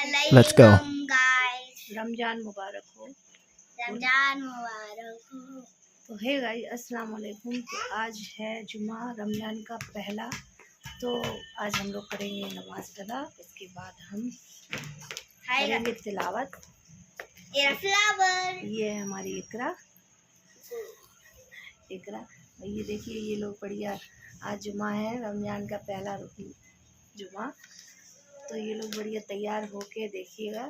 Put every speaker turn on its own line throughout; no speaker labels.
Let's go.
Ramzan मुबारक हो। तो hey guys अस्सलाम वालेकुम। तो आज है जुमा, रमजान का पहला। तो आज हम लोग करेंगे नमाज अदा, उसके बाद हम करेंगे तिलावत। ये है हमारी इकरा। ये देखिए, ये लोग बढ़िया, आज जुमा है, रमजान का पहला जुमा। तो ये लोग बढ़िया तैयार होके देखिएगा।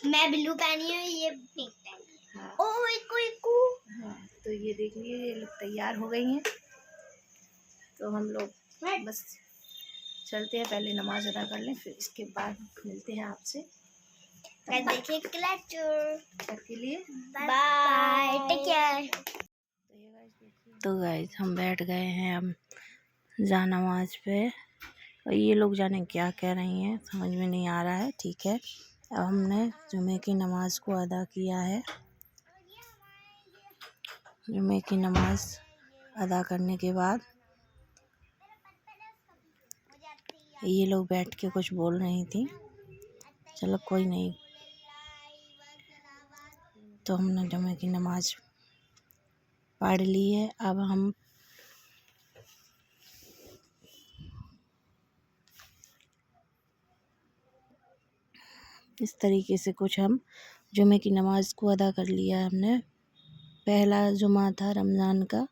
मैं ब्लू पहनी हूँ, ये पिंक पहनी है।
हाँ।
हाँ,
तो ये देखिए, ये लोग तैयार हो गई हैं। तो हम लोग बस चलते हैं, पहले नमाज अदा कर लें, फिर इसके बाद मिलते हैं आपसे।
देखिए
तब के लिए
बाय, टेक केयर।
तो गाइस हम बैठ गए हैं अब नमाज पे, और ये लोग जाने क्या कह रही हैं, समझ में नहीं आ रहा है। ठीक है, अब हमने जुमे की नमाज को अदा किया है। जुमे की नमाज अदा करने के बाद ये लोग बैठ के कुछ बोल रही थी। चलो कोई नहीं, तो हमने जुमे की नमाज पढ़ ली है। अब हम इस तरीके से कुछ हम जुमे की नमाज को अदा कर लिया है हमने। पहला जुमा था रमज़ान का।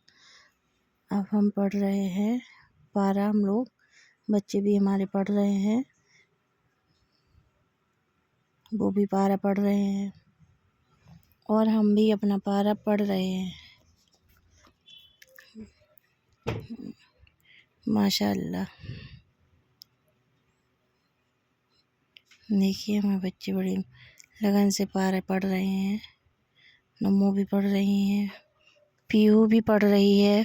अब हम पढ़ रहे हैं पारा, हम लोग बच्चे भी हमारे पढ़ रहे हैं, वो भी पारा पढ़ रहे हैं और हम भी अपना पारा पढ़ रहे हैं। माशाअल्लाह, देखिए हमारे बच्चे बड़ी लगन से पारा पढ़ रहे हैं। नम्मो भी पढ़ रही हैं, पीहू भी पढ़ रही है,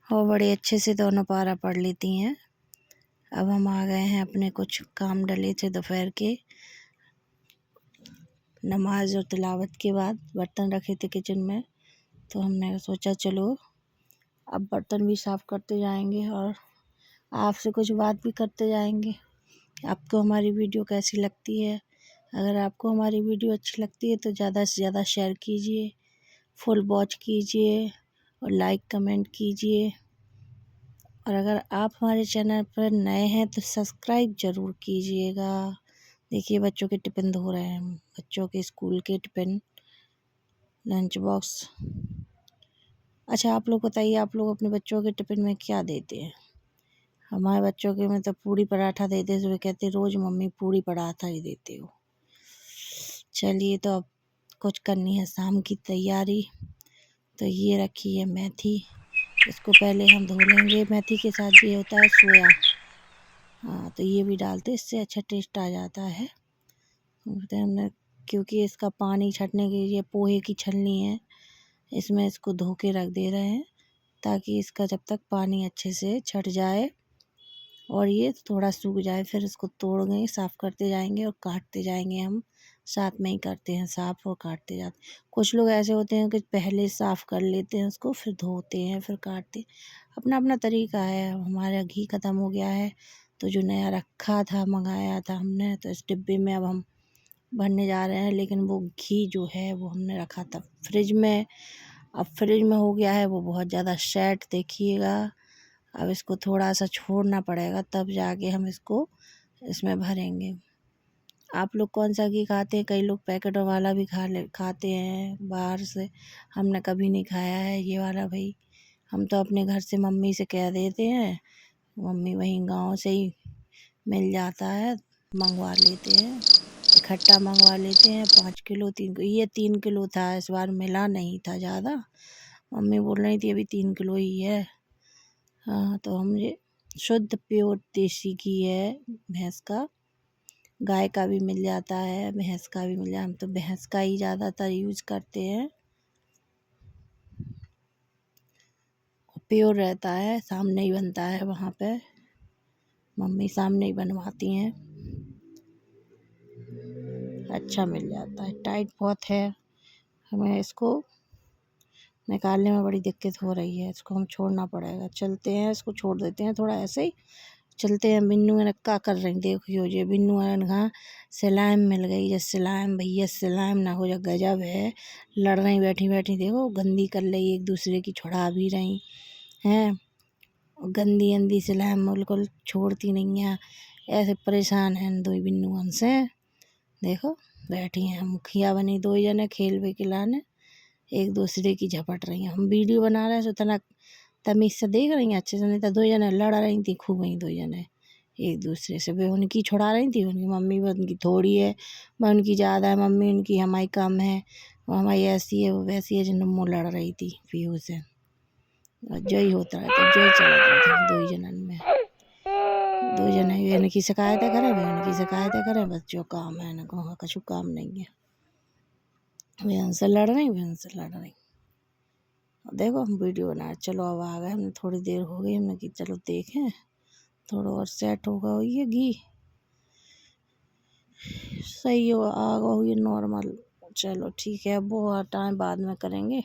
और बड़े अच्छे से दोनों पारा पढ़ लेती हैं। अब हम आ गए हैं, अपने कुछ काम डले थे दोपहर के, नमाज और तिलावत के बाद बर्तन रखे थे किचन में। तो हमने सोचा चलो अब बर्तन भी साफ़ करते जाएंगे और आपसे कुछ बात भी करते जाएंगे। आपको हमारी वीडियो कैसी लगती है? अगर आपको हमारी वीडियो अच्छी लगती है तो ज़्यादा से ज़्यादा शेयर कीजिए, फुल वॉच कीजिए और लाइक कमेंट कीजिए। और अगर आप हमारे चैनल पर नए हैं तो सब्सक्राइब ज़रूर कीजिएगा। देखिए बच्चों के टिफ़िन धो रहे हैं, बच्चों के स्कूल के टिफ़िन, लंच बॉक्स। अच्छा आप लोग बताइए, आप लोग अपने बच्चों के टिफ़िन में क्या देते हैं? हमारे बच्चों के में तो पूड़ी पराठा देते हैं, सुबह कहते रोज़ मम्मी पूड़ी पराठा ही देते हो। चलिए, तो अब कुछ करनी है शाम की तैयारी। तो ये रखी है मेथी, इसको पहले हम धो लेंगे। मेथी के साथ ये होता है सोया, हाँ तो ये भी डालते, इससे अच्छा टेस्ट आ जाता है। तो हमने, क्योंकि इसका पानी छँटने के लिए पोहे की छलनी है, इसमें इसको धो के रख दे रहे हैं ताकि इसका जब तक पानी अच्छे से छट जाए और ये थोड़ा सूख जाए, फिर इसको तोड़ेंगे, साफ़ करते जाएंगे और काटते जाएंगे। हम साथ में ही करते हैं साफ़ और काटते जाते। कुछ लोग ऐसे होते हैं कि पहले साफ़ कर लेते हैं उसको, फिर धोते हैं, फिर काटते। अपना अपना तरीका है। हमारा घी ख़त्म हो गया है, तो जो नया रखा था, मंगाया था हमने, तो इस डिब्बे में अब हम भरने जा रहे हैं। लेकिन वो घी जो है वो हमने रखा था फ्रिज में, अब फ्रिज में हो गया है वो बहुत ज़्यादा सेट, देखिएगा। अब इसको थोड़ा सा छोड़ना पड़ेगा, तब जाके हम इसको इसमें भरेंगे। आप लोग कौन सा घी खाते हैं? कई लोग पैकेट वाला भी खाते हैं बाहर से, हमने कभी नहीं खाया है ये वाला भाई। हम तो अपने घर से मम्मी से कह देते हैं, मम्मी वहीं गांव से ही मिल जाता है, मंगवा लेते हैं, इकट्ठा मंगवा लेते हैं। 5 किलो 3 किलो, ये 3 किलो था, इस बार मिला नहीं था ज़्यादा। मम्मी बोल रही थी अभी 3 किलो ही है। हाँ, तो हम ये शुद्ध प्योर देसी घी है भैंस का, गाय का भी मिल जाता है, भैंस का भी मिल जाता है। हम तो भैंस का ही ज़्यादातर यूज़ करते हैं, प्योर रहता है, सामने ही बनता है वहाँ पे, मम्मी सामने ही बनवाती हैं, अच्छा मिल जाता है। टाइट बहुत है, हमें इसको निकालने में बड़ी दिक्कत हो रही है, इसको हम छोड़ना पड़ेगा। चलते हैं, इसको छोड़ देते हैं थोड़ा ऐसे ही, चलते हैं। बिन्नू ने क्या कर रही देखियो ये बिन्नू ने कहा सलाम मिल गई। जब सलाम भैया सलाम ना हो जा गजब है। लड़ रही बैठी बैठी देखो गंदी कर रही एक दूसरे की छुड़ा भी रही हैं। गंदी अंदी सलाम बिल्कुल छोड़ती नहीं है। ऐसे परेशान हैं दो बिन्नू हमसे। देखो बैठी हैं मुखिया बनी दो जने खेल वे खिलाने एक दूसरे की झपट रही हैं। हम वीडियो बना रहे हैं इतना तमीज से देख रही हैं अच्छे से, नहीं तो दो जने लड़ रही थी खूब वही दो जने एक दूसरे से। वे उनकी छुड़ा रही थी, उनकी मम्मी वो उनकी थोड़ी है, मैं उनकी ज़्यादा है मम्मी उनकी हमारी कम है, वो हमारी ऐसी है वो वैसी है। जिन मुँह लड़ रही थी पीहू से और जो ही होता रहता जो ही चलत रहता दो ही जनन में। दो जने इनकी शिकायतें करें वे उनकी शिकायतें करें, बस जो काम है इनको कछु काम नहीं है। वे उनसे लड़ रही वे उनसे लड़ रही। देखो हम वीडियो बना चलो अब आ गए हमने, थोड़ी देर हो गई हमने कि चलो देखें थोड़ा और सेट होगा ये घी सही हो आगा हुई नॉर्मल। चलो ठीक है अब वो टाइम बाद में करेंगे।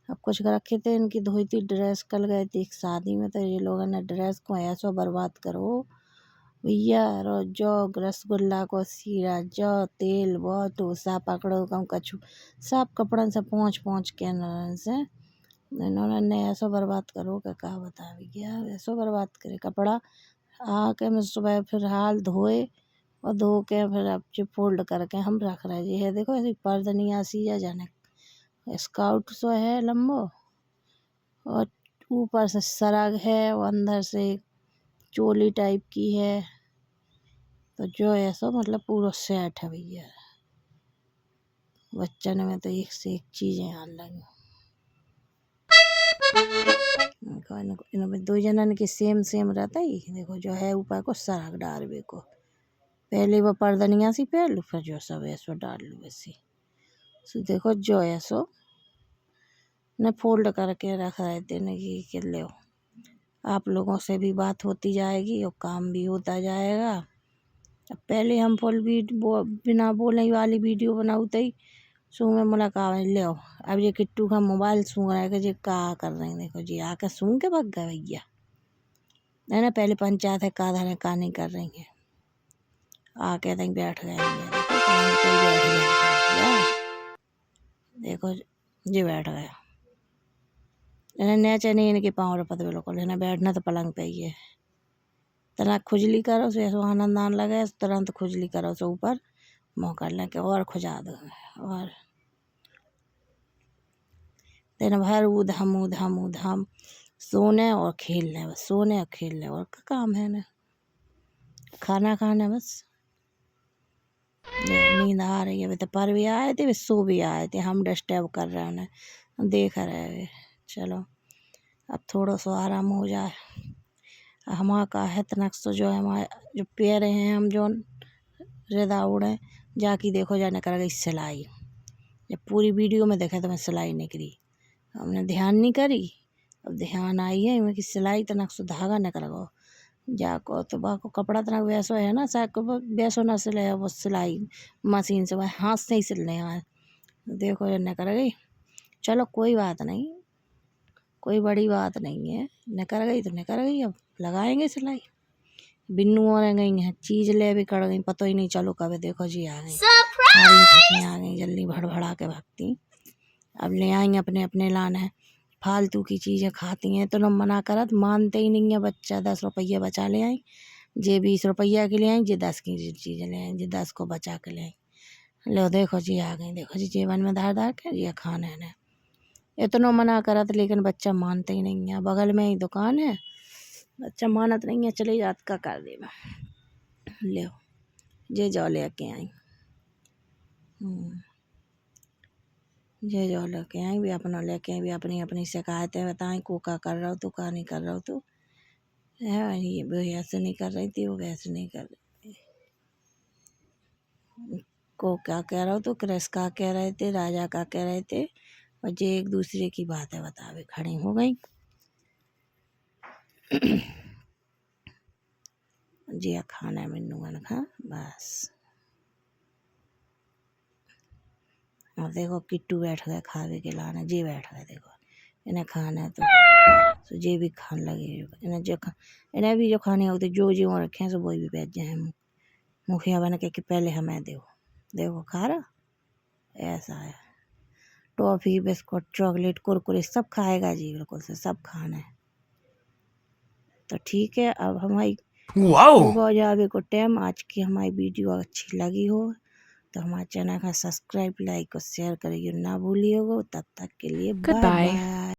अब कुछ रखे थे इनकी धोई थी ड्रेस, कल गए थे एक शादी में तो ये लोगों ने ड्रेस को ऐसा बर्बाद करो भैया। जो रसगुल्ला को सीरा जो तेल बहुत डोसा पकड़ो कम कछु सब कपड़न से पहुँच के न से इन्होंने ऐसा बर्बाद करो क्या बता भैया। ऐसा बर्बाद करे कपड़ा आके मैं सुबह फिर हाल धोए और धो के फिर अब जो फोल्ड करके हम रख रहे जी है। देखो ऐसी पर्दनिया सी है जाने स्काउट सो है लंबो और ऊपर से सरग है और अंदर से चोली टाइप की है। तो जो ऐसा मतलब पूरा सेट है भैया। बच्चन में तो एक से एक चीज़ें आने लगी। इनमें दो जनन के सेम रहता ही देखो जो है ऊपर को सरक डाल बे को पहले वो पर्दनिया सी पहन लूँ फिर जो सब ऐसो डाल लूँ वैसी। सो देखो जो ऐसो न फोल्ड करके रख रहे थे न कि ले आप लोगों से भी बात होती जाएगी और काम भी होता जाएगा। अब पहले हम बिना बोलने वाली वीडियो बनाते ही सो में मुलाकात ले अब ये किट्टू का मोबाइल सूंघ रहा है कि जी का कर रहे हैं। देखो जी आके सूंघ के भाग गए भैया है ना। पहले पंचायत है का धरे का नहीं कर रही है आके तक बैठ गए देखो जी बैठ गया इन्हें नीचे नहीं इनके पाँव पता बिल्कुल इन्हें बैठना तो पलंग पे ही है। तना खुजली करो सो ऐसा आनंद आने लगे तुरंत खुजली करो सो ऊपर मुँह कर लेके और खुजा दो और दिन भर ऊधम सोने और खेलने बस सोने और खेलने और क्या काम है ना खाना खाने बस। नींद आ रही है तो पर भी आए थे सो भी आए थे हम डिस्टर्ब कर रहे हैं उन्हें देख रहे चलो अब थोड़ा सा आराम हो जाए। हमारा का है तनक सो जो है हमारे जो पैर हैं हम जो रेदा उड़े जाके देखो जाने कर गई सिलाई। जब पूरी वीडियो में देखे तो मैं सिलाई निकली हमने ध्यान नहीं करी। अब ध्यान आई है मैं कि सिलाई तनक सो धागा निकल गो जाको तो बाको कपड़ा तनक वैसो है ना साको वैसो ना सिले है वो सिलाई मशीन से वह हाथ से ही सिलने है। देखो ये निकल गई चलो कोई बात नहीं कोई बड़ी बात नहीं है निकल गई तो निकल गई अब लगाएंगे सिलाई। बिन्नू और गई हैं चीज़ ले भी कर गई पता ही नहीं चलो कब देखो जी आ गई सारी थकी आ गई जल्दी भड़भड़ा के भागती। अब ले आएंगे अपने अपने लाने फालतू की चीज़ें खाती हैं तो न मना करत मानते ही नहीं है बच्चा। 10 रुपये बचा ले आई जे 20 रुपया के ले आई जे 10 की चीज़ें ले आई जे 10 को बचा के ले आई। लो देखो जी आ गई देखो जी जेवन में धार के ये खाने ने इतना मना करत लेकिन बच्चा मानते ही नहीं है। बगल में ही दुकान है बच्चा मानत नहीं है चले जात का कर दे ले जे जाओ लेके आई जे जाओ लेके आई भी अपना लेके आई भी अपनी अपनी शिकायतें बताएं को का कर रहा हो तो का नहीं कर रहा हो तो है ये वो ऐसे नहीं कर रही थी वो वैसे नहीं कर रही को क्या कह रहा हो तो क्रिस का कह रहे थे राजा का कह रहे थे और जे एक दूसरे की बातें बतावे खड़ी हो गई। जी खाना मिन्नू ने खा बस। और देखो किट्टू बैठ गए खावे के लाने जी बैठ गए देखो इन्हें खाना है तो जे भी खान लगे इन्हें भी जो खाने होते जो जो रखे सो वही भी बैठ जाए मुखिया बन के कि पहले हमें देखो खा रहा ऐसा है। टॉफी बिस्कुट चॉकलेट कुरकुरे सब खाएगा जी, बिल्कुल से सब खाना है। तो ठीक है, अब हमारी हो जावे को टाइम। आज की हमारी वीडियो अच्छी लगी हो तो हमारे चैनल का सब्सक्राइब लाइक और शेयर करिए ना भूलिएगा। तब तक के लिए बाय बाय।